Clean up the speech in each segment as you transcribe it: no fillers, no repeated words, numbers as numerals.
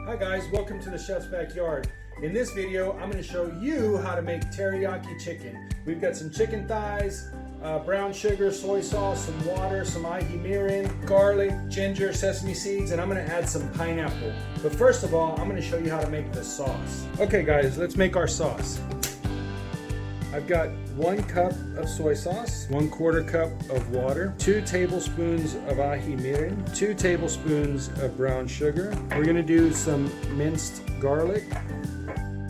Hi guys, welcome to the Chef's Backyard. In this video, I'm going to show you how to make teriyaki chicken. We've got some chicken thighs, brown sugar, soy sauce, some water, some ahi mirin, garlic, ginger, sesame seeds, and I'm going to add some pineapple. But first of all, I'm going to show you how to make the sauce. Okay guys, let's make our sauce. I've got 1 cup of soy sauce, 1/4 cup of water, 2 tablespoons of ahi mirin, 2 tablespoons of brown sugar. We're gonna do some minced garlic.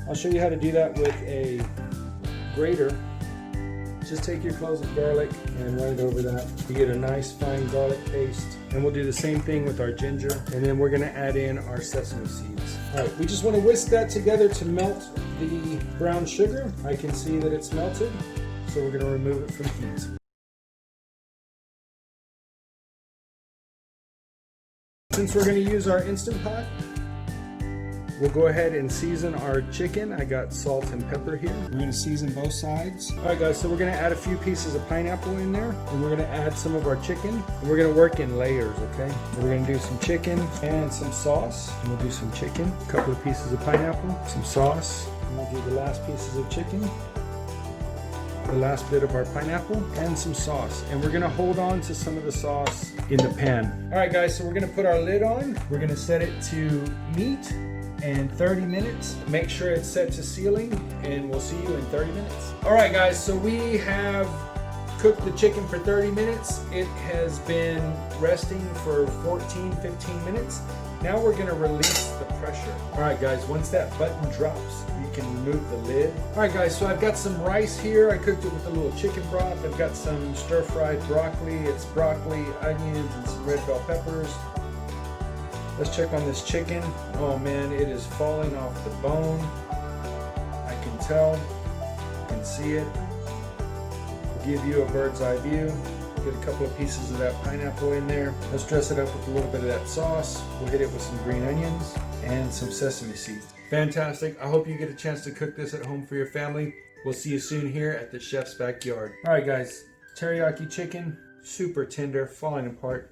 I'll show you how to do that with a grater. Just take your cloves of garlic and run it over that. You get a nice fine garlic paste. And we'll do the same thing with our ginger. And then we're gonna add in our sesame seeds. All right, we just wanna whisk that together to melt the brown sugar. I can see that it's melted, so we're gonna remove it from heat. Since we're gonna use our Instant Pot, we'll go ahead and season our chicken. I got salt and pepper here. We're gonna season both sides. All right guys, so we're gonna add a few pieces of pineapple in there, and we're gonna add some of our chicken, and we're gonna work in layers, okay? We're gonna do some chicken and some sauce, and we'll do some chicken, a couple of pieces of pineapple, some sauce, and we'll do the last pieces of chicken, the last bit of our pineapple, and some sauce. And we're gonna hold on to some of the sauce in the pan. All right guys, so we're gonna put our lid on. We're gonna set it to meat and 30 minutes. Make sure it's set to sealing, and we'll see you in 30 minutes. All right guys, so we have cooked the chicken for 30 minutes. It has been resting for 15 minutes. Now we're gonna release the pressure. All right guys, once that button drops, you can remove the lid. All right guys, so I've got some rice here. I cooked it with a little chicken broth. I've got some stir-fried broccoli. It's broccoli, onions, and some red bell peppers. Let's check on this chicken. Oh man, it is falling off the bone. I can tell, I can see it. I'll give you a bird's eye view. Get a couple of pieces of that pineapple in there. Let's dress it up with a little bit of that sauce. We'll hit it with some green onions and some sesame seeds. Fantastic. I hope you get a chance to cook this at home for your family. We'll see you soon here at the Chef's Backyard. All right guys, teriyaki chicken, super tender, falling apart.